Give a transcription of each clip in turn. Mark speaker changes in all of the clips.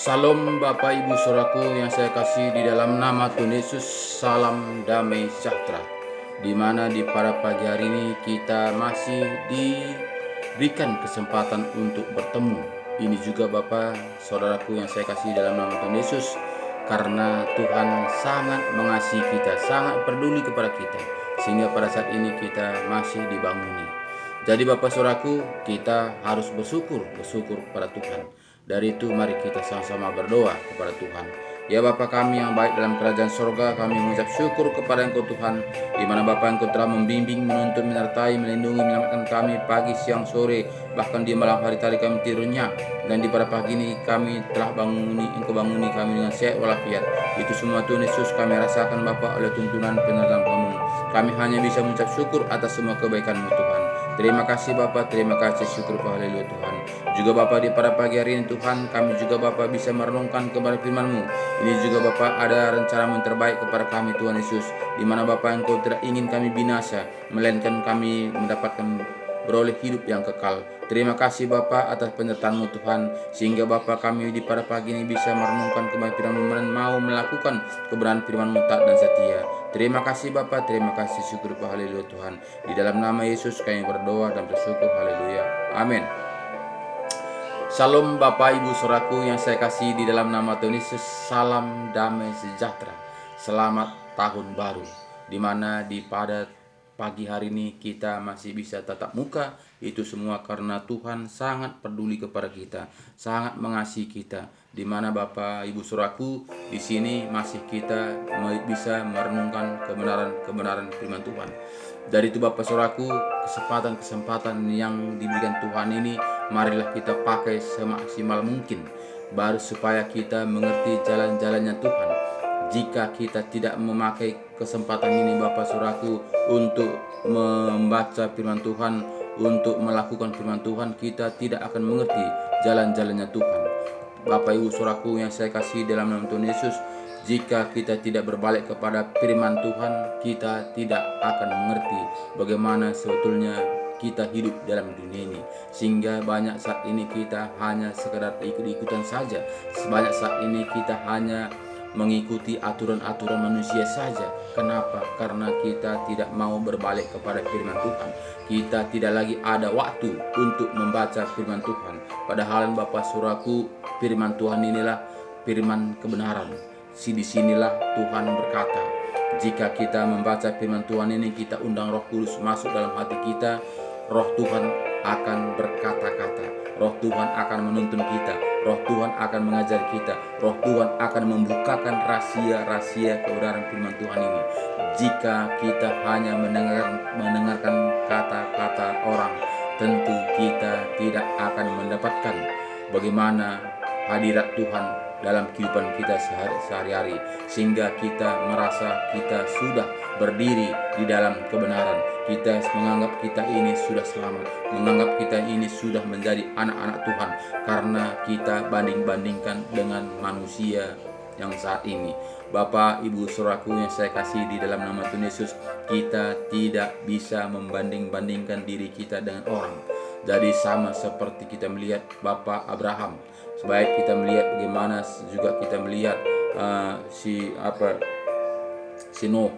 Speaker 1: Salam Bapak Ibu Saudaraku yang saya kasih di dalam nama Tuhan Yesus, salam damai sejahtera. Di mana di pada pagi hari ini kita masih diberikan kesempatan untuk bertemu. Ini juga Bapak Saudaraku yang saya kasih dalam nama Tuhan Yesus, karena Tuhan sangat mengasihi kita, sangat peduli kepada kita, sehingga pada saat ini kita masih dibanguni. Jadi Bapak Saudaraku, kita harus bersyukur kepada Tuhan. Dari itu mari kita sama-sama berdoa kepada Tuhan. Ya Bapa kami yang baik dalam kerajaan sorga, kami mengucap syukur kepada Engkau Tuhan, di mana Bapa Engkau telah membimbing, menuntun, menyertai, melindungi, menyelamatkan kami pagi, siang, sore, bahkan di malam hari tadi kami tidurnya. Dan di pada pagi ini kami telah Engkau banguni kami dengan sehat walafiat. Itu semua Tuhan Yesus kami rasakan Bapa oleh tuntunan penyertaan kamu. Kami hanya bisa mengucap syukur atas semua kebaikan-Mu Tuhan. Terima kasih Bapa, terima kasih, syukur haleluya Tuhan. Juga Bapa di pada pagi hari ini Tuhan, kami juga Bapa bisa merenungkan kepada firman-Mu. Ini juga Bapa ada rencana yang terbaik kepada kami Tuhan Yesus, di mana Bapa Engkau tidak ingin kami binasa, melainkan kami mendapatkan beroleh hidup yang kekal. Terima kasih Bapa atas penyertaan-Mu Tuhan, sehingga Bapa kami di pada pagi ini bisa merenungkan kepada firman-Mu dan mau melakukan kebenaran firman-Mu taat dan setia. Terima kasih Bapa, terima kasih, syukur haleluya Tuhan. Di dalam nama Yesus kami berdoa dan bersyukur haleluya. Amin. Salam Bapak Ibu Saudaraku yang saya kasih di dalam nama Tuhan Yesus, salam damai sejahtera. Selamat tahun baru, di mana di pada pagi hari ini kita masih bisa tatap muka. Itu semua karena Tuhan sangat peduli kepada kita, sangat mengasihi kita. Di mana Bapak Ibu Saudaraku, di sini masih kita bisa merenungkan kebenaran firman Tuhan. Dari itu Bapak Saudaraku, kesempatan yang diberikan Tuhan ini marilah kita pakai semaksimal mungkin, baru supaya kita mengerti jalan-jalannya Tuhan. Jika kita tidak memakai kesempatan ini Bapak Saudaraku untuk membaca firman Tuhan, untuk melakukan firman Tuhan, kita tidak akan mengerti jalan-jalannya Tuhan. Bapak Ibu Saudaraku yang saya kasih dalam nama Tuhan Yesus, jika kita tidak berbalik kepada firman Tuhan, kita tidak akan mengerti bagaimana sebetulnya kita hidup dalam dunia ini. Sehingga banyak saat ini kita hanya sekedar ikut-ikutan saja. Banyak saat ini kita hanya mengikuti aturan-aturan manusia saja. Kenapa? Karena kita tidak mau berbalik kepada firman Tuhan. Kita tidak lagi ada waktu untuk membaca firman Tuhan. Padahal Bapak Saudaraku, firman Tuhan inilah firman kebenaran. Disinilah Tuhan berkata, jika kita membaca firman Tuhan ini, kita undang Roh Kudus masuk dalam hati kita, Roh Tuhan akan berkata-kata, Roh Tuhan akan menuntun kita, Roh Tuhan akan mengajar kita, Roh Tuhan akan membukakan rahasia-rahasia kebenaran firman Tuhan ini. Jika kita hanya mendengarkan kata-kata orang, tentu kita tidak akan mendapatkan bagaimana hadirat Tuhan dalam kehidupan kita sehari-hari, sehingga kita merasa kita sudah berdiri di dalam kebenaran. Kita menganggap kita ini sudah selamat, menganggap kita ini sudah menjadi anak-anak Tuhan, karena kita banding-bandingkan dengan manusia yang saat ini. Bapak Ibu Saudaraku yang saya kasih di dalam nama Tuhan Yesus, kita tidak bisa membanding-bandingkan diri kita dengan orang. Jadi sama seperti kita melihat Bapak Abraham, sebaik kita melihat bagaimana juga kita melihat si Nuh.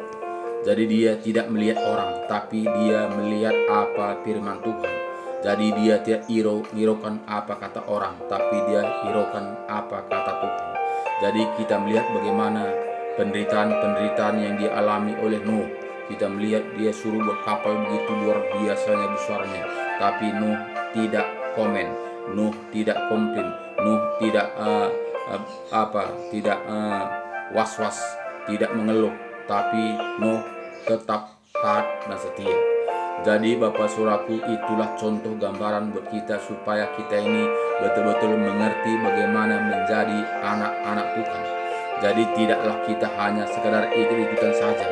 Speaker 1: Jadi dia tidak melihat orang, tapi dia melihat apa firman Tuhan. Jadi dia tidak hiraukan apa kata orang, tapi dia hiraukan apa kata Tuhan. Jadi kita melihat bagaimana penderitaan yang dialami oleh Nuh. Kita melihat dia suruh berkapal begitu luar biasanya besarnya, tapi Nuh tidak komen, Nuh tidak komplain, Nuh tidak was-was, tidak mengeluh, tapi Nuh tetap taat dan setia. Jadi Bapak Saudaraku, itulah contoh gambaran buat kita supaya kita ini betul-betul mengerti bagaimana menjadi anak-anak Tuhan. Jadi tidaklah kita hanya sekedar ikut-ikutan saja.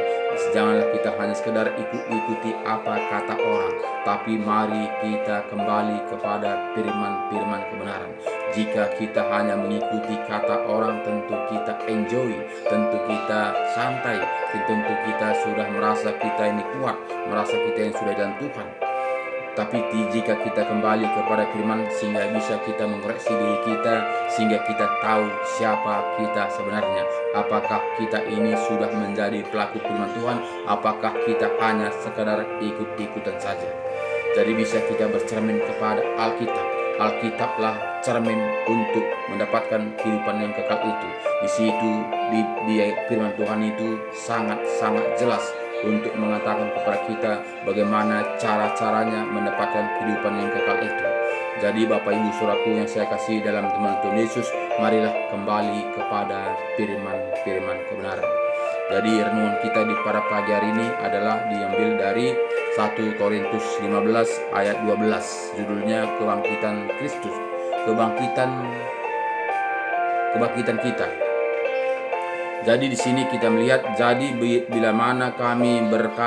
Speaker 1: Janganlah kita hanya sekedar ikuti apa kata orang, tapi mari kita kembali kepada firman-firman kebenaran. Jika kita hanya mengikuti kata orang, tentu kita enjoy, tentu kita santai, tentu kita sudah merasa kita ini kuat, merasa kita yang sudah dalam Tuhan. Tapi jika kita kembali kepada firman, sehingga bisa kita mengoreksi diri kita, sehingga kita tahu siapa kita sebenarnya. Apakah kita ini sudah menjadi pelaku firman Tuhan? Apakah kita hanya sekadar ikut-ikutan saja? Jadi bisa kita bercermin kepada Alkitab. Alkitablah cermin untuk mendapatkan kehidupan yang kekal itu. Di situ di firman Tuhan itu sangat-sangat jelas untuk mengatakan kepada kita bagaimana cara-caranya mendapatkan kehidupan yang kekal itu. Jadi Bapak Ibu Saudaraku yang saya kasih dalam teman Tuhan Yesus, marilah kembali kepada firman-firman kebenaran. Jadi renungan kita di pada pagi hari ini adalah diambil dari 1 Korintus 15 ayat 12. Judulnya Kebangkitan Kristus, kebangkitan kita. Jadi di sini kita melihat, jadi bila mana kami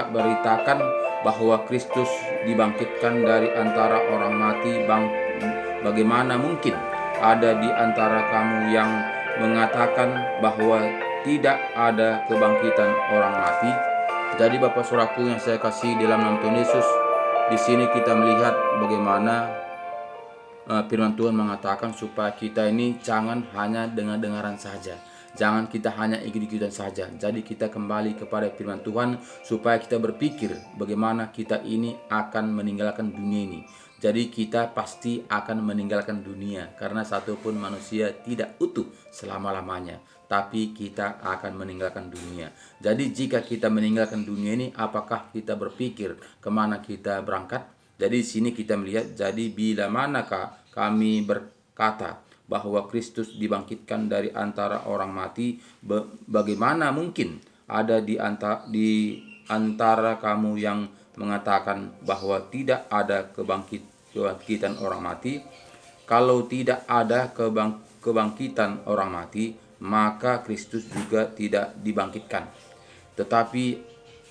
Speaker 1: beritakan bahwa Kristus dibangkitkan dari antara orang mati, bagaimana mungkin ada di antara kamu yang mengatakan bahwa tidak ada kebangkitan orang mati? Jadi Bapak Saudaraku yang saya kasih dalam nama Tuhan Yesus, di sini kita melihat bagaimana firman Tuhan mengatakan supaya kita ini jangan hanya dengar-dengaran saja. Jangan kita hanya ikut-ikutan saja. Jadi kita kembali kepada firman Tuhan supaya kita berpikir bagaimana kita ini akan meninggalkan dunia ini. Jadi kita pasti akan meninggalkan dunia, karena satupun manusia tidak utuh selama-lamanya. Tapi kita akan meninggalkan dunia. Jadi jika kita meninggalkan dunia ini, apakah kita berpikir kemana kita berangkat? Jadi di sini kita melihat, jadi bila manakah kami berkata bahwa Kristus dibangkitkan dari antara orang mati, bagaimana mungkin ada di antara kamu yang mengatakan bahwa tidak ada kebangkitan orang mati? Kalau tidak ada kebangkitan orang mati, maka Kristus juga tidak dibangkitkan. Tetapi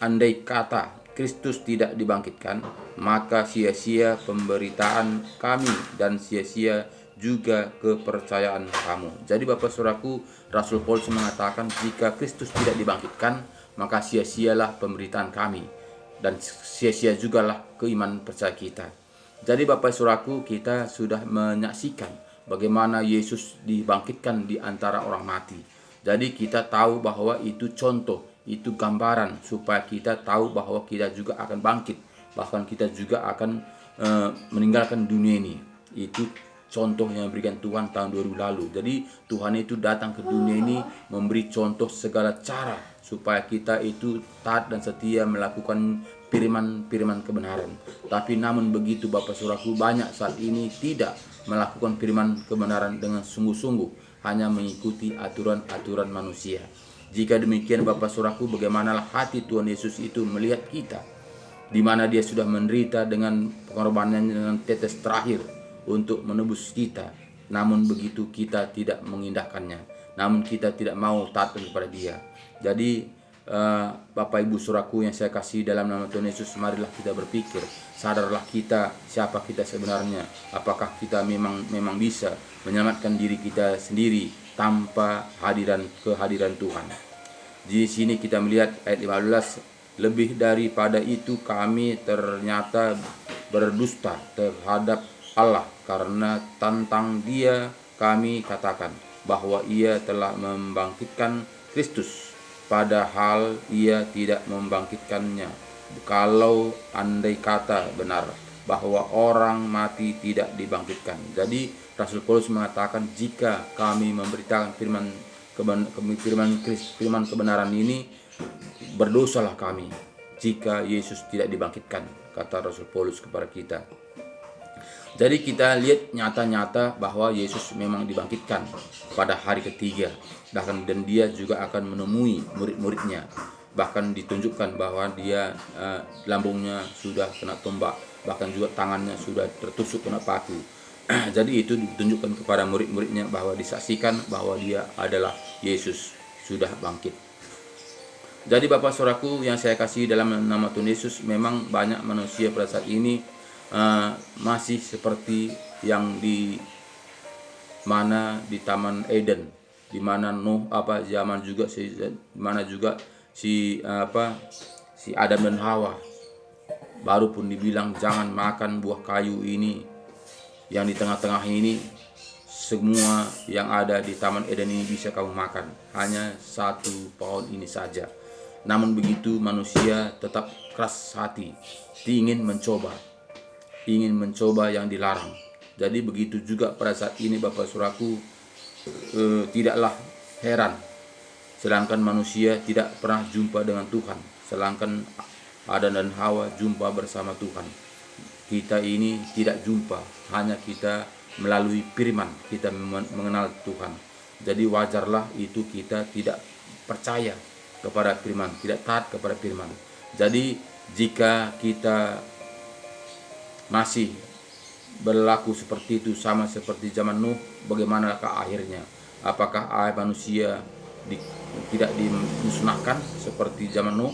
Speaker 1: andai kata Kristus tidak dibangkitkan, maka sia-sia pemberitaan kami dan sia-sia juga kepercayaan kamu. Jadi Bapak Saudaraku, Rasul Paulus mengatakan jika Kristus tidak dibangkitkan, maka sia-sialah pemberitaan kami dan sia-sia jugalah keimanan percaya kita. Jadi Bapak Saudaraku, kita sudah menyaksikan bagaimana Yesus dibangkitkan di antara orang mati. Jadi kita tahu bahwa itu contoh, itu gambaran supaya kita tahu bahwa kita juga akan bangkit, bahkan kita juga akan meninggalkan dunia ini. Itu contoh yang diberikan Tuhan tahun 2000 lalu. Jadi Tuhan itu datang ke dunia ini memberi contoh segala cara supaya kita itu taat dan setia melakukan firman kebenaran. Tapi namun begitu Bapak Saudaraku, banyak saat ini tidak melakukan firman kebenaran dengan sungguh-sungguh, hanya mengikuti aturan-aturan manusia. Jika demikian Bapak Saudaraku, bagaimanalah hati Tuhan Yesus itu melihat kita, di mana Dia sudah menderita dengan pengorbanannya dengan tetes terakhir untuk menebus kita. Namun begitu kita tidak mengindahkannya, namun kita tidak mau taat kepada Dia. Jadi Bapak Ibu Saudaraku yang saya kasih dalam nama Tuhan Yesus, marilah kita berpikir, sadarlah kita siapa kita sebenarnya. Apakah kita memang bisa menyelamatkan diri kita sendiri tanpa kehadiran Tuhan. Di sini kita melihat ayat 15, lebih daripada itu kami ternyata berdusta terhadap Allah, karena tentang Dia kami katakan bahwa Ia telah membangkitkan Kristus, padahal Ia tidak membangkitkannya. Kalau andai kata benar bahwa orang mati tidak dibangkitkan. Jadi Rasul Paulus mengatakan jika kami memberitakan firman kebenaran ini, berdosalah kami jika Yesus tidak dibangkitkan, kata Rasul Paulus kepada kita. Jadi kita lihat nyata-nyata bahwa Yesus memang dibangkitkan pada hari ketiga, dan Dia juga akan menemui murid-muridnya. Bahkan ditunjukkan bahwa Dia lambungnya sudah kena tombak, bahkan juga tangannya sudah tertusuk kena paku. Jadi itu ditunjukkan kepada murid-muridnya bahwa disaksikan bahwa Dia adalah Yesus sudah bangkit. Jadi Bapak Saudaraku yang saya kasih dalam nama Tuhan Yesus, memang banyak manusia pada saat ini masih seperti yang di mana di Taman Eden, di mana Nuh zaman juga si Adam dan Hawa. baru pun dibilang jangan makan buah kayu ini yang di tengah-tengah ini. Semua yang ada di Taman Eden ini bisa kamu makan, hanya satu pohon ini saja. Namun begitu manusia tetap keras hati, ingin mencoba yang dilarang. Jadi begitu juga pada saat ini Bapak Saudaraku, tidaklah heran sedangkan manusia tidak pernah jumpa dengan Tuhan, sedangkan Adam dan Hawa jumpa bersama Tuhan. Kita ini tidak jumpa, hanya kita melalui firman kita mengenal Tuhan. Jadi wajarlah itu kita tidak percaya kepada firman, tidak taat kepada firman. Jadi jika kita masih berlaku seperti itu, sama seperti zaman Nuh, bagaimanakah akhirnya? Apakah air manusia tidak dimusnahkan seperti zaman Nuh?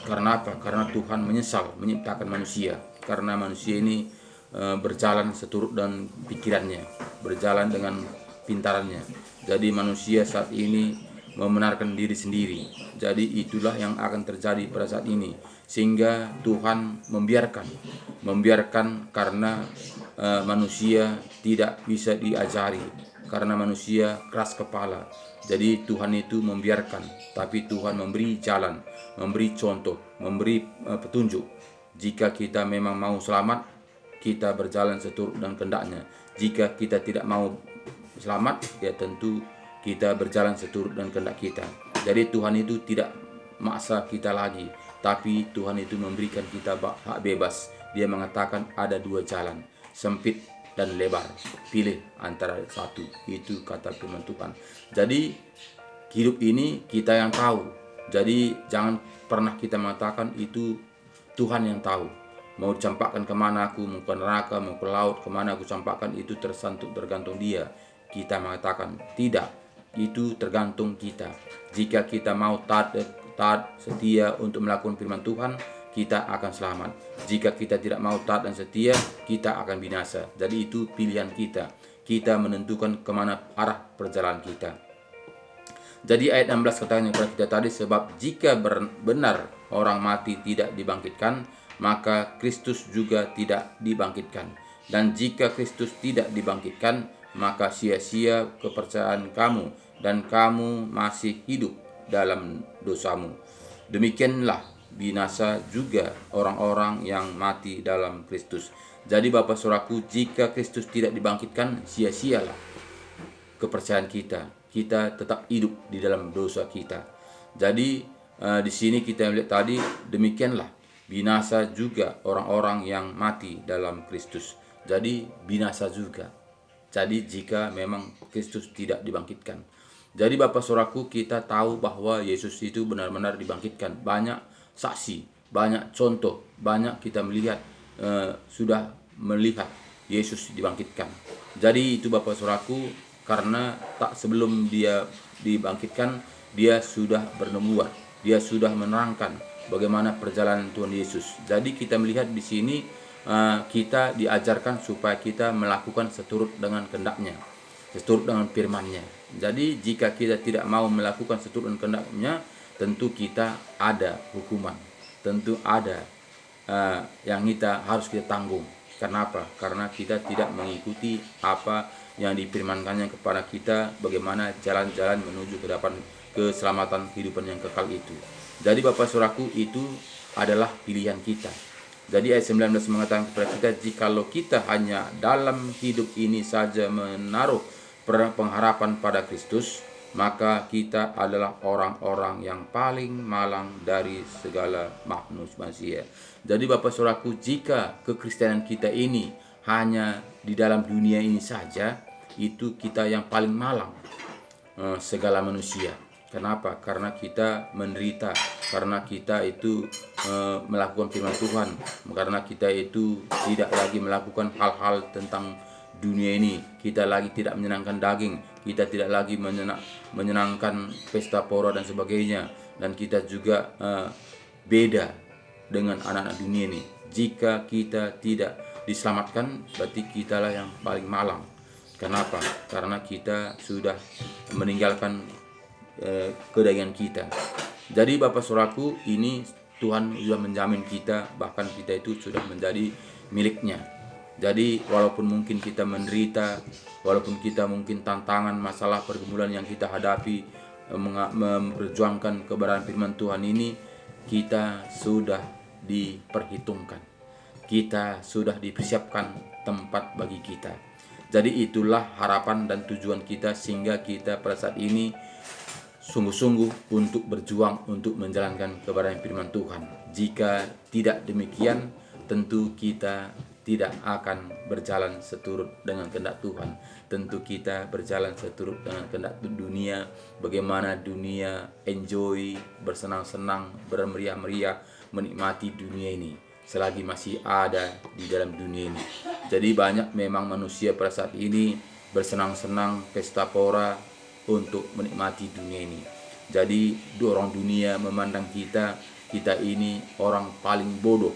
Speaker 1: Karena apa? Karena Tuhan menyesal menciptakan manusia, karena manusia ini berjalan seturut dan pikirannya, berjalan dengan pintarannya. Jadi manusia saat ini membenarkan diri sendiri. Jadi itulah yang akan terjadi pada saat ini, sehingga Tuhan membiarkan karena manusia tidak bisa diajari, karena manusia keras kepala. Jadi Tuhan itu membiarkan, tapi Tuhan memberi jalan, memberi contoh, memberi petunjuk. Jika kita memang mau selamat, kita berjalan seturut dan kehendaknya. Jika kita tidak mau selamat, ya tentu kita berjalan seturut dan kehendak kita. Jadi Tuhan itu tidak maksa kita lagi, tapi Tuhan itu memberikan kita hak bebas. Dia mengatakan ada dua jalan, sempit dan lebar, pilih antara satu. Itu kata firman Tuhan. Jadi hidup ini kita yang tahu. Jadi jangan pernah kita mengatakan itu Tuhan yang tahu. Mau campakkan kemana aku, mau ke neraka, mau ke laut, kemana aku campakkan, itu tergantung dia. Kita mengatakan tidak, itu tergantung kita. Jika kita mau taat setia untuk melakukan firman Tuhan, kita akan selamat. Jika kita tidak mau taat dan setia, kita akan binasa. Jadi itu pilihan kita. Kita menentukan kemana arah perjalanan kita. Jadi ayat 16 katanya kepada kita tadi, sebab jika benar orang mati tidak dibangkitkan, maka Kristus juga tidak dibangkitkan. Dan jika Kristus tidak dibangkitkan, maka sia-sia kepercayaan kamu, dan kamu masih hidup dalam dosamu. Demikianlah binasa juga orang-orang yang mati dalam Kristus. Jadi Bapak Saudaraku, jika Kristus tidak dibangkitkan, sia-sialah kepercayaan kita. Kita tetap hidup di dalam dosa kita. Jadi di sini kita lihat tadi, demikianlah binasa juga orang-orang yang mati dalam Kristus. Jadi binasa juga. Jadi jika memang Kristus tidak dibangkitkan. Jadi Bapak Saudaraku, kita tahu bahwa Yesus itu benar-benar dibangkitkan. Banyak saksi, banyak contoh, banyak kita melihat, sudah melihat Yesus dibangkitkan. Jadi itu Bapak Saudaraku, karena tak sebelum dia dibangkitkan, dia sudah bernubuat, dia sudah menerangkan bagaimana perjalanan Tuhan Yesus. Jadi kita melihat di sini kita diajarkan supaya kita melakukan seturut dengan kehendaknya, seturut dengan firman-Nya. Jadi jika kita tidak mau melakukan seturut dengan kehendaknya, tentu kita ada hukuman, tentu ada yang kita harus kita tanggung. Kenapa? Karena kita tidak mengikuti apa yang difirmankannya kepada kita, bagaimana jalan-jalan menuju ke depan keselamatan kehidupan yang kekal itu. Jadi Bapak Saudaraku, itu adalah pilihan kita. Jadi ayat 19 mengatakan kepada kita, jikalau kita hanya dalam hidup ini saja menaruh pengharapan pada Kristus, maka kita adalah orang-orang yang paling malang dari segala manusia. Jadi Bapak Saudaraku, jika kekristenan kita ini hanya di dalam dunia ini saja, itu kita yang paling malang segala manusia. Kenapa? Karena kita menderita, karena kita itu melakukan firman Tuhan, karena kita itu tidak lagi melakukan hal-hal tentang dunia ini. Kita lagi tidak menyenangkan daging, kita tidak lagi menyenangkan pesta pora dan sebagainya, dan kita juga beda dengan anak-anak dunia ini. Jika kita tidak diselamatkan, berarti kitalah yang paling malang. Kenapa? Karena kita sudah meninggalkan kedagingan kita. Jadi Bapak Saudaraku, ini Tuhan sudah menjamin kita, bahkan kita itu sudah menjadi miliknya. Jadi walaupun mungkin kita menderita, walaupun kita mungkin tantangan, masalah, pergumulan yang kita hadapi, memperjuangkan kebenaran firman Tuhan ini, kita sudah diperhitungkan, kita sudah dipersiapkan tempat bagi kita. Jadi itulah harapan dan tujuan kita, sehingga kita pada saat ini sungguh-sungguh untuk berjuang untuk menjalankan kebenaran firman Tuhan. Jika tidak demikian, tentu kita tidak akan berjalan seturut dengan kehendak Tuhan. Tentu kita berjalan seturut dengan kehendak dunia. Bagaimana dunia enjoy, bersenang-senang, bermeriah-meriah, menikmati dunia ini selagi masih ada di dalam dunia ini. Jadi banyak memang manusia pada saat ini bersenang-senang, pesta pora untuk menikmati dunia ini. Jadi orang dunia memandang kita ini orang paling bodoh.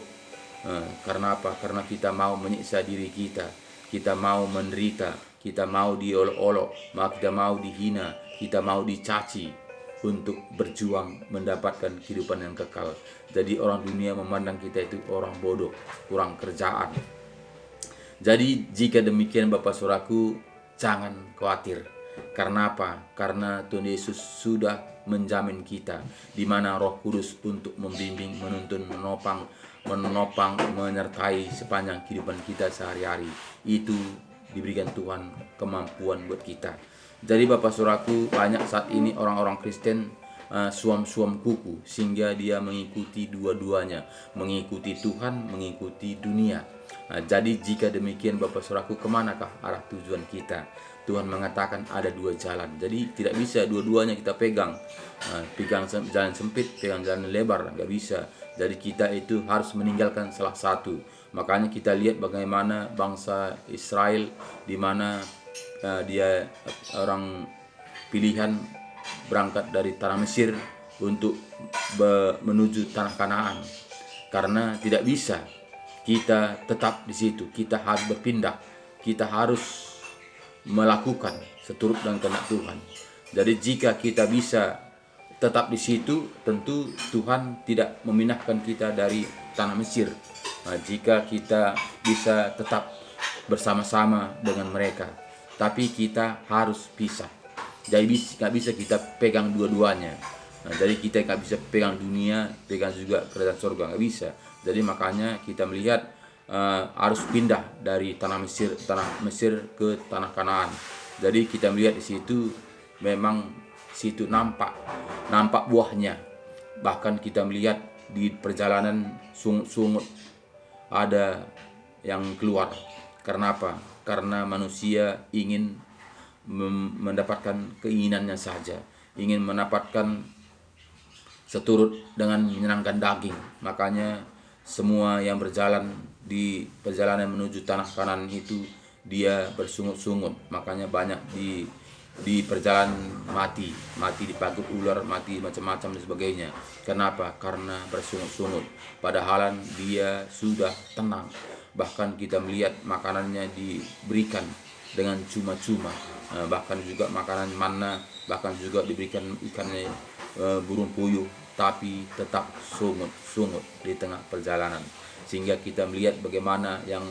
Speaker 1: Karena apa? Karena kita mau menyiksa diri kita mau menderita, kita mau diolok-olok, kita mau dihina, kita mau dicaci untuk berjuang mendapatkan kehidupan yang kekal. Jadi orang dunia memandang kita itu orang bodoh, kurang kerjaan. Jadi jika demikian Bapak Saudaraku, jangan khawatir. Karena apa? Karena Tuhan Yesus sudah menjamin kita, di mana Roh Kudus untuk membimbing, menuntun, menopang, menyertai sepanjang kehidupan kita sehari-hari. Itu diberikan Tuhan kemampuan buat kita. Jadi Bapak Saudaraku, banyak saat ini orang-orang Kristen suam-suam kuku, sehingga dia mengikuti dua-duanya, mengikuti Tuhan, mengikuti dunia. Jadi jika demikian Bapak Saudaraku, kemanakah arah tujuan kita? Tuhan mengatakan ada dua jalan, jadi tidak bisa dua-duanya kita pegang. Pegang jalan sempit, pegang jalan lebar, nggak bisa. Jadi kita itu harus meninggalkan salah satu. Makanya kita lihat bagaimana bangsa Israel, di mana dia orang pilihan berangkat dari tanah Mesir untuk menuju tanah Kanaan. Karena tidak bisa kita tetap di situ, kita harus berpindah, kita harus melakukan seturut dengan kehendak Tuhan. Jadi jika kita bisa tetap di situ, tentu Tuhan tidak memindahkan kita dari tanah Mesir. Jika kita bisa tetap bersama-sama dengan mereka, tapi kita harus pisah. Jadi nggak bisa kita pegang dua-duanya. Jadi kita nggak bisa pegang dunia, pegang juga kerajaan surga, nggak bisa. Jadi makanya kita melihat harus pindah dari tanah Mesir ke tanah Kanaan. Jadi kita melihat di situ memang situ nampak buahnya. Bahkan kita melihat di perjalanan sungut ada yang keluar. Karena apa? Karena manusia ingin mendapatkan keinginannya saja, ingin mendapatkan seturut dengan menyenangkan daging. Makanya semua yang berjalan di perjalanan menuju tanah Kanaan itu dia bersungut-sungut. Makanya banyak di perjalanan mati dipagut ular, mati macam-macam dan sebagainya. Kenapa? Karena bersungut-sungut. Padahal dia sudah tenang. Bahkan kita melihat makanannya diberikan dengan cuma-cuma, bahkan juga makanan manna, bahkan juga diberikan ikannya burung puyuh, tapi tetap sungut di tengah perjalanan. Sehingga kita melihat bagaimana yang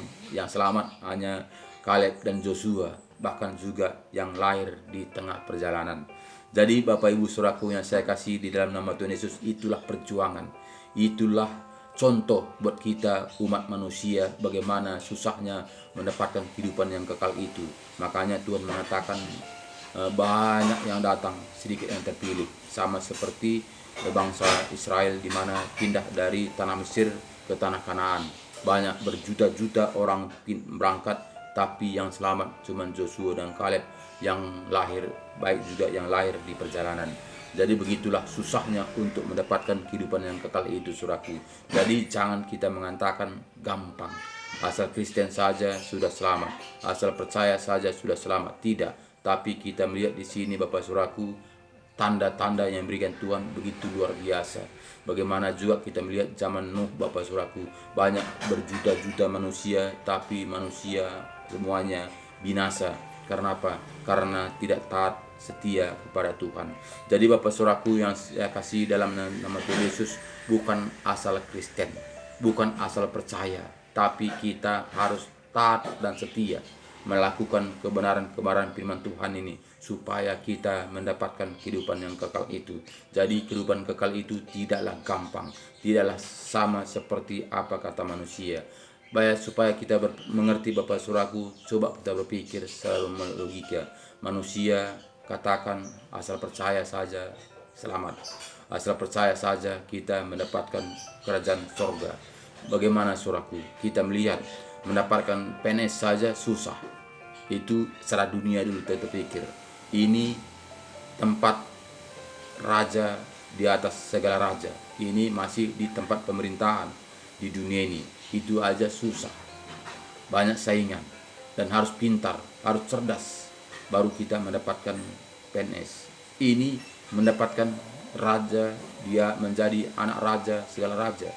Speaker 1: selamat hanya Kaleb dan Joshua, bahkan juga yang lahir di tengah perjalanan. Jadi Bapak Ibu Saudaraku yang saya kasih di dalam nama Tuhan Yesus, itulah perjuangan, itulah contoh buat kita umat manusia bagaimana susahnya mendapatkan kehidupan yang kekal itu. Makanya Tuhan mengatakan banyak yang datang, sedikit yang terpilih. Sama seperti bangsa Israel di mana pindah dari tanah Mesir ke tanah Kanaan. Banyak berjuta-juta orang berangkat, tapi yang selamat cuma Joshua dan Kaleb yang lahir, baik juga yang lahir di perjalanan. Jadi begitulah susahnya untuk mendapatkan kehidupan yang kekal itu, saudaraku. Jadi jangan kita mengatakan gampang, asal Kristen saja sudah selamat, asal percaya saja sudah selamat. Tidak, tapi kita melihat di sini Bapak saudaraku, tanda-tanda yang diberikan Tuhan begitu luar biasa. Bagaimana juga kita melihat zaman Nuh Bapak saudaraku, banyak berjuta-juta manusia, tapi manusia semuanya binasa. Karena apa? Karena tidak taat setia kepada Tuhan. Jadi Bapak Saudaraku yang saya kasih dalam nama Tuhan Yesus, bukan asal Kristen, bukan asal percaya, tapi kita harus taat dan setia melakukan kebenaran-kebenaran firman Tuhan ini supaya kita mendapatkan kehidupan yang kekal itu. Jadi kehidupan kekal itu tidaklah gampang, tidaklah sama seperti apa kata manusia. Baik, supaya kita mengerti Bapak Saudaraku, coba kita berpikir secara logika. Manusia katakan asal percaya saja selamat, asal percaya saja kita mendapatkan kerajaan sorga. Bagaimana Saudaraku? Kita melihat mendapatkan PNS saja susah. Itu secara dunia dulu kita pikir. Ini tempat raja di atas segala raja. Ini masih di tempat pemerintahan di dunia ini. Itu aja susah. Banyak saingan dan harus pintar, harus cerdas baru kita mendapatkan PNS. Ini mendapatkan raja, dia menjadi anak raja, segala raja,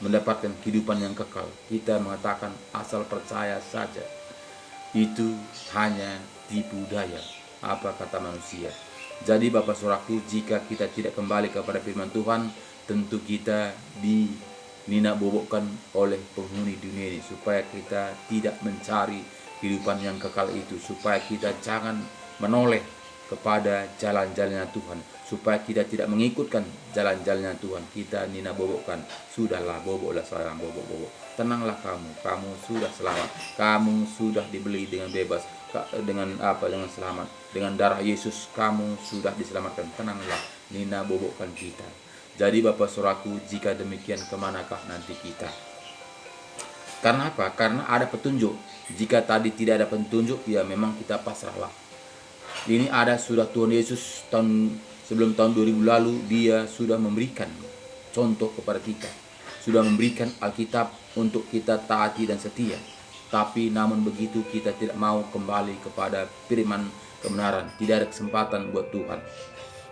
Speaker 1: mendapatkan kehidupan yang kekal. Kita mengatakan asal percaya saja. Itu hanya tipu daya, apa kata manusia. Jadi Bapak Saudaraku, jika kita tidak kembali kepada firman Tuhan, tentu kita dinabobokkan oleh penghuni dunia ini, supaya kita tidak mencari kehidupan yang kekal itu, supaya kita jangan menoleh kepada jalan-jalannya Tuhan, supaya kita tidak mengikutkan jalan-jalannya Tuhan. Kita dinabobokkan, sudahlah, boboklah sayang, bobok. Tenanglah kamu sudah selamat, kamu sudah dibeli dengan bebas, dengan selamat, dengan darah Yesus kamu sudah diselamatkan. Tenanglah, nina bobokkan kita. Jadi Bapak Saudaraku, jika demikian kemanakah nanti kita? Karena apa? Karena ada petunjuk. Jika tadi tidak ada petunjuk, ya memang kita pasrahlah. Ini ada sudah Tuhan Yesus sebelum tahun 2000 lalu, dia sudah memberikan contoh kepada kita, sudah memberikan Alkitab untuk kita taati dan setia. Tapi namun begitu kita tidak mau kembali kepada firman kebenaran. Tidak ada kesempatan buat Tuhan.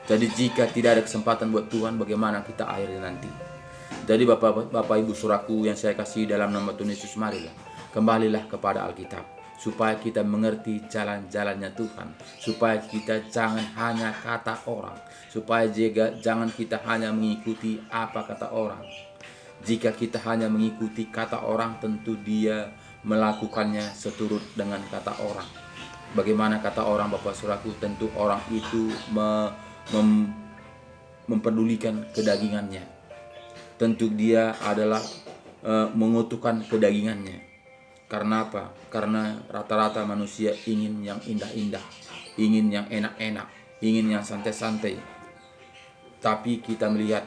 Speaker 1: Jadi jika tidak ada kesempatan buat Tuhan, bagaimana kita akhirnya nanti? Jadi Bapak Ibu Saudaraku yang saya kasih dalam nama Tuhan Yesus, marilah kembalilah kepada Alkitab, supaya kita mengerti jalan-jalannya Tuhan, supaya kita jangan hanya kata orang, supaya juga jangan kita hanya mengikuti apa kata orang. Jika kita hanya mengikuti kata orang, tentu dia melakukannya seturut dengan kata orang. Bagaimana kata orang Bapak Saudaraku? Tentu orang itu memperdulikan kedagingannya. Tentu dia adalah mengutuhkan kedagingannya. Karena apa? Karena rata-rata manusia ingin yang indah-indah, ingin yang enak-enak, ingin yang santai-santai. Tapi kita melihat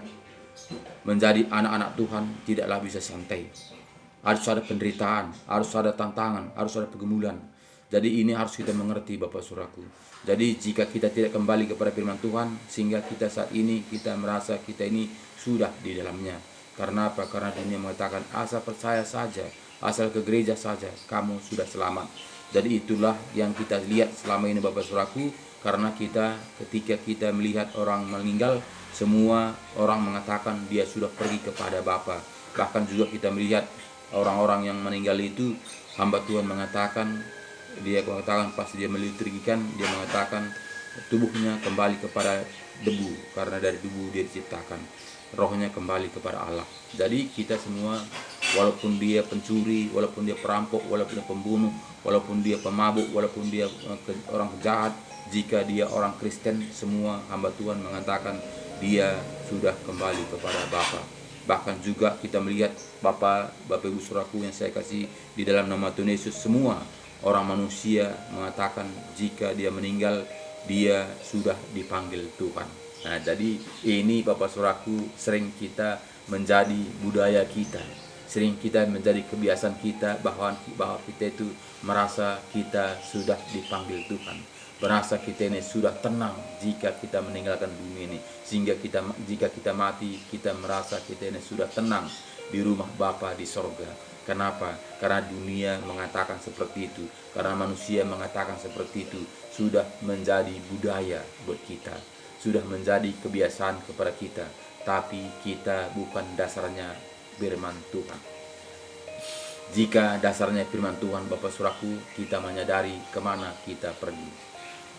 Speaker 1: menjadi anak-anak Tuhan tidaklah bisa santai. Harus ada penderitaan, harus ada tantangan, harus ada pergumulan. Jadi ini harus kita mengerti Bapak Saudaraku. Jadi jika kita tidak kembali kepada firman Tuhan, sehingga kita saat ini kita merasa kita ini sudah di dalamnya. Karena apa? Karena dunia mengatakan asal percaya saja, asal ke gereja saja, kamu sudah selamat. Jadi itulah yang kita lihat selama ini Bapak Saudaraku. Karena ketika kita melihat orang meninggal, semua orang mengatakan dia sudah pergi kepada Bapa. Bahkan juga kita melihat orang-orang yang meninggal itu, hamba Tuhan mengatakan, dia mengatakan pas dia meliturgikan, dia mengatakan tubuhnya kembali kepada debu, karena dari debu dia diciptakan. Rohnya kembali kepada Allah. Jadi kita semua, walaupun dia pencuri, walaupun dia perampok, walaupun dia pembunuh, walaupun dia pemabuk, walaupun dia orang jahat, jika dia orang Kristen, semua hamba Tuhan mengatakan dia sudah kembali kepada Bapa. Bahkan juga kita melihat Bapak Ibu Saudaraku yang saya kasih di dalam nama Tuhan Yesus, semua orang manusia mengatakan jika dia meninggal, dia sudah dipanggil Tuhan. Nah, jadi ini Bapak Saudaraku sering kita menjadi budaya kita, sering kita menjadi kebiasaan kita bahwa kita itu merasa kita sudah dipanggil Tuhan, merasa kita ini sudah tenang jika kita meninggalkan bumi ini, sehingga jika kita mati, kita merasa kita ini sudah tenang di rumah Bapa di sorga. Kenapa? Karena dunia mengatakan seperti itu, karena manusia mengatakan seperti itu, sudah menjadi budaya buat kita, sudah menjadi kebiasaan kepada kita. Tapi kita bukan dasarnya firman Tuhan. Jika dasarnya firman Tuhan Bapak Saudaraku, kita menyadari kemana kita pergi.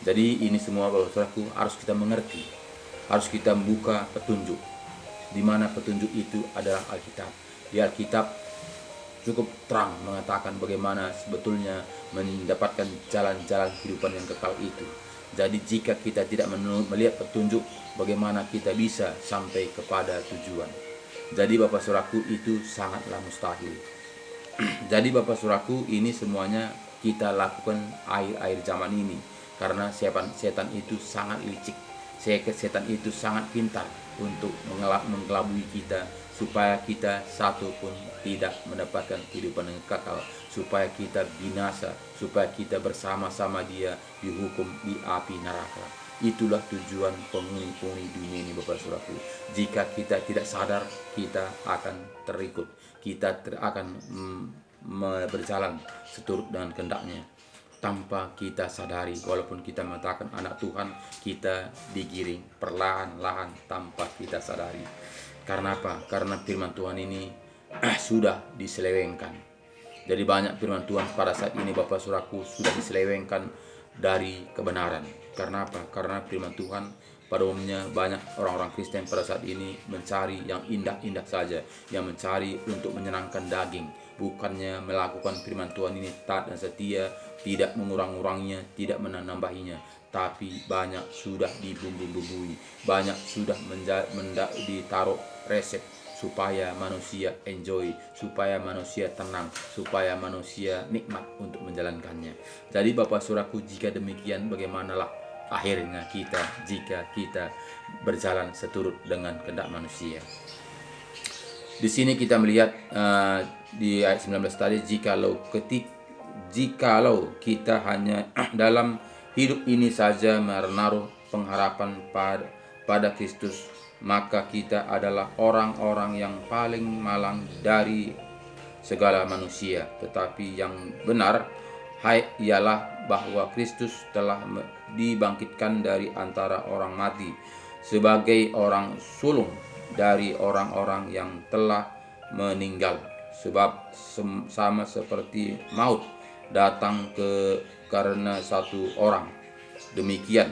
Speaker 1: Jadi ini semua Bapak Saudaraku harus kita mengerti, harus kita membuka petunjuk, di mana petunjuk itu adalah Alkitab. Di Alkitab cukup terang mengatakan bagaimana sebetulnya mendapatkan jalan-jalan kehidupan yang kekal itu. Jadi jika kita tidak melihat petunjuk, bagaimana kita bisa sampai kepada tujuan. Jadi Bapak Saudaraku itu sangatlah mustahil. Jadi Bapak Saudaraku ini semuanya kita lakukan akhir-akhir zaman ini, karena setan itu sangat licik. Setan itu sangat pintar untuk mengelabui kita, supaya kita satu pun tidak mendapatkan kehidupan yang kekal, supaya kita binasa, supaya kita bersama-sama dia dihukum di api neraka. Itulah tujuan penghuni dunia ini Bapak Saudaraku. Jika kita tidak sadar, kita akan terikut, kita akan berjalan seturut dengan kehendaknya tanpa kita sadari. Walaupun kita mengatakan anak Tuhan, kita digiring perlahan-lahan tanpa kita sadari. Karena apa? Karena firman Tuhan ini sudah diselewengkan. Jadi banyak firman Tuhan pada saat ini Bapak Saudaraku sudah diselewengkan dari kebenaran. Karena apa? Karena firman Tuhan pada umumnya banyak orang-orang Kristen pada saat ini mencari yang indah-indah saja, yang mencari untuk menyenangkan daging, bukannya melakukan firman Tuhan ini taat dan setia, tidak mengurang-urangnya, tidak menambahinya, tapi banyak sudah dibumbu-bumbui, banyak sudah ditaruh resep supaya manusia enjoy, supaya manusia tenang, supaya manusia nikmat untuk menjalankannya. Jadi Bapak Saudaraku, jika demikian bagaimanalah akhirnya kita jika kita berjalan seturut dengan kehendak manusia. Di sini kita melihat di ayat 19 tadi, jikalau kita hanya dalam hidup ini saja menaruh pengharapan pada Kristus, maka kita adalah orang-orang yang paling malang dari segala manusia. Tetapi yang benar ialah bahwa Kristus telah dibangkitkan dari antara orang mati sebagai orang sulung dari orang-orang yang telah meninggal. Sebab sama seperti maut datang karena satu orang, demikian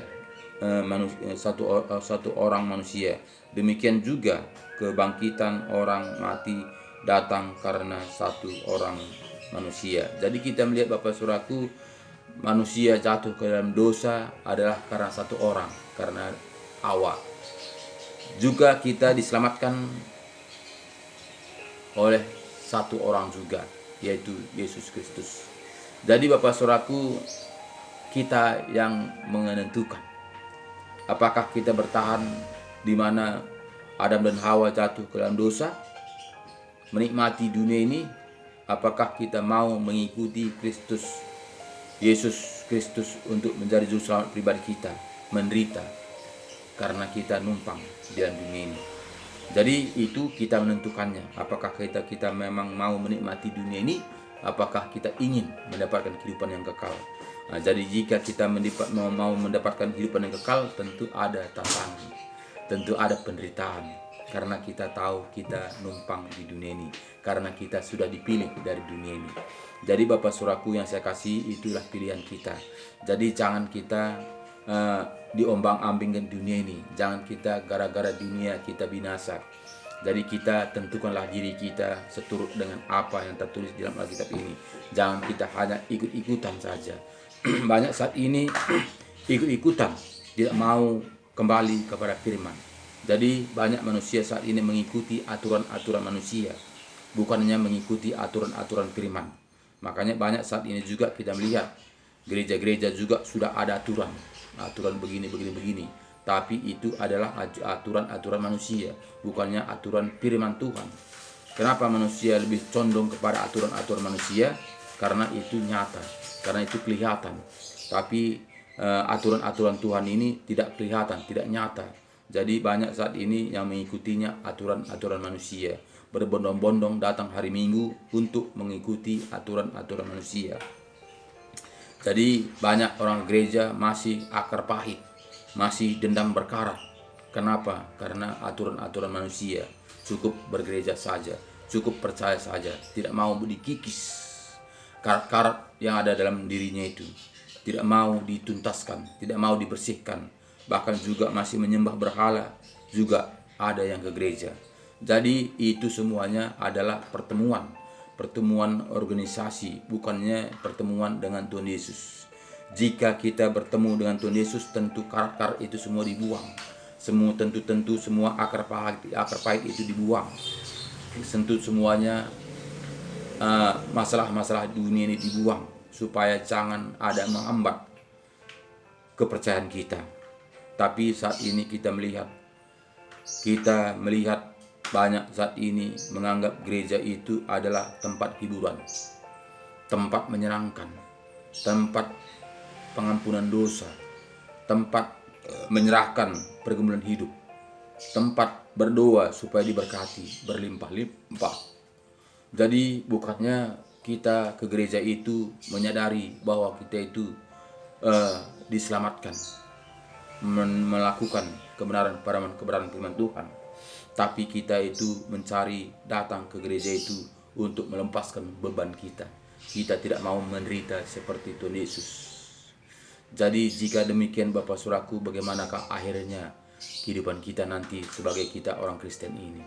Speaker 1: satu orang manusia, demikian juga kebangkitan orang mati datang karena satu orang manusia. Jadi kita melihat Bapak Saudaraku, manusia jatuh ke dalam dosa adalah karena satu orang, karena Hawa. Juga kita diselamatkan oleh satu orang juga, yaitu Yesus Kristus. Jadi Bapak Saudaraku, kita yang menentukan apakah kita bertahan di mana Adam dan Hawa jatuh ke dalam dosa, menikmati dunia ini, apakah kita mau mengikuti Kristus, Yesus Kristus, untuk menjadi juru selamat pribadi kita, menderita karena kita numpang di dalam dunia ini. Jadi itu kita menentukannya, apakah kita memang mau menikmati dunia ini, apakah kita ingin mendapatkan kehidupan yang kekal. Nah, jadi jika kita mau mendapatkan kehidupan yang kekal, tentu ada tantangan, tentu ada penderitaan, karena kita tahu kita numpang di dunia ini, karena kita sudah dipilih dari dunia ini. Jadi Bapak Saudaraku yang saya kasih, itulah pilihan kita. Jadi jangan kita diombang-ambingkan dunia ini, jangan kita gara-gara dunia kita binasa. Jadi kita tentukanlah diri kita seturut dengan apa yang tertulis di dalam Alkitab ini. Jangan kita hanya ikut-ikutan saja. Banyak saat ini ikut-ikutan, tidak mau kembali kepada firman. Jadi banyak manusia saat ini mengikuti aturan-aturan manusia, bukannya mengikuti aturan-aturan firman. Makanya banyak saat ini juga kita melihat gereja-gereja juga sudah ada aturan begini. Tapi itu adalah aturan-aturan manusia, bukannya aturan firman Tuhan. Kenapa manusia lebih condong kepada aturan-aturan manusia? Karena itu nyata, karena itu kelihatan. Tapi aturan-aturan Tuhan ini tidak kelihatan, tidak nyata. Jadi banyak saat ini yang mengikutinya aturan-aturan manusia, berbondong-bondong datang hari Minggu untuk mengikuti aturan-aturan manusia. Jadi banyak orang gereja masih akar pahit, masih dendam berkarat. Kenapa? Karena aturan-aturan manusia. Cukup bergereja saja, cukup percaya saja, tidak mau dikikis karat-karat yang ada dalam dirinya itu. tidak mau dituntaskan, tidak mau dibersihkan, bahkan juga masih menyembah berhala, juga ada yang ke gereja. Jadi itu semuanya adalah pertemuan organisasi, bukannya pertemuan dengan Tuhan Yesus. Jika kita bertemu dengan Tuhan Yesus, tentu karakter itu semua dibuang. Tentu semua akar pahit itu dibuang. Tentu semuanya masalah-masalah dunia ini dibuang, supaya jangan ada menghambat kepercayaan kita. Tapi saat ini kita melihat banyak saat ini menganggap gereja itu adalah tempat hiburan, tempat menyenangkan, tempat pengampunan dosa, tempat menyerahkan pergumulan hidup, tempat berdoa supaya diberkati berlimpah-limpah. Jadi bukannya kita ke gereja itu menyadari bahwa kita itu diselamatkan, melakukan kebenaran firman Tuhan, tapi kita itu mencari datang ke gereja itu untuk melepaskan beban kita. Kita tidak mau menderita seperti Tuhan Yesus. Jadi jika demikian Bapak Saudaraku, bagaimanakah akhirnya kehidupan kita nanti sebagai kita orang Kristen ini?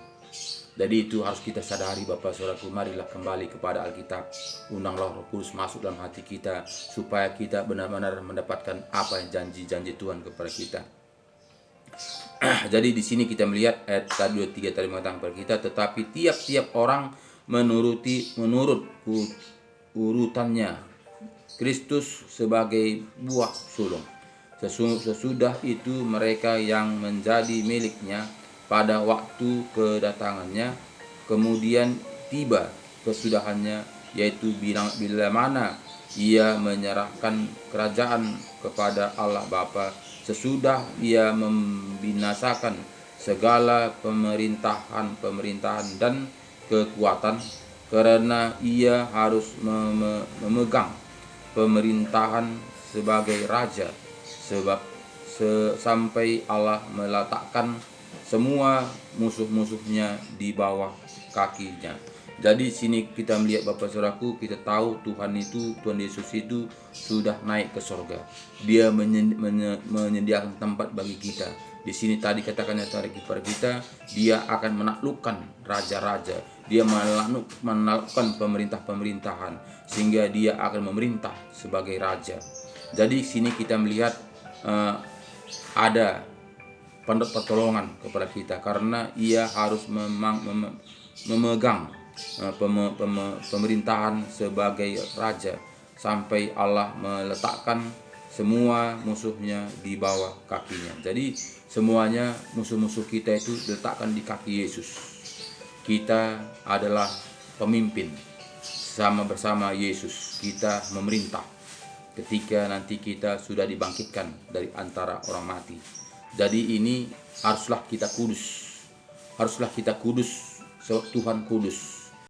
Speaker 1: Jadi itu harus kita sadari Bapak Saudaraku, marilah kembali kepada Alkitab, undanglah Roh Kudus masuk dalam hati kita, supaya kita benar-benar mendapatkan apa yang janji-janji Tuhan kepada kita. Jadi di sini kita melihat ayat 23 tadi mengatakan kepada kita, tetapi tiap-tiap orang menurut urutannya, Kristus sebagai buah sulung. Sesudah itu mereka yang menjadi miliknya pada waktu kedatangannya, kemudian tiba kesudahannya, yaitu bila mana ia menyerahkan kerajaan kepada Allah Bapa, sesudah ia membinasakan segala pemerintahan dan kekuatan, karena ia harus memegang pemerintahan sebagai raja, sebab sampai Allah meletakkan semua musuh-musuhnya di bawah kakinya. Jadi sini kita melihat Bapak Saudaraku, kita tahu Tuhan Yesus itu sudah naik ke sorga. Dia menyediakan tempat bagi kita. Di sini tadi katakannya kepada kita, dia akan menaklukkan raja-raja, dia menaklukkan pemerintah-pemerintahan, sehingga dia akan memerintah sebagai raja. Jadi sini kita melihat ada pertolongan kepada kita, karena ia harus memegang pemerintahan sebagai raja sampai Allah meletakkan semua musuhnya di bawah kakinya. Jadi semuanya musuh-musuh kita itu diletakkan di kaki Yesus. Kita adalah pemimpin bersama Yesus, kita memerintah ketika nanti kita sudah dibangkitkan dari antara orang mati. Jadi ini haruslah kita kudus sebab Tuhan kudus.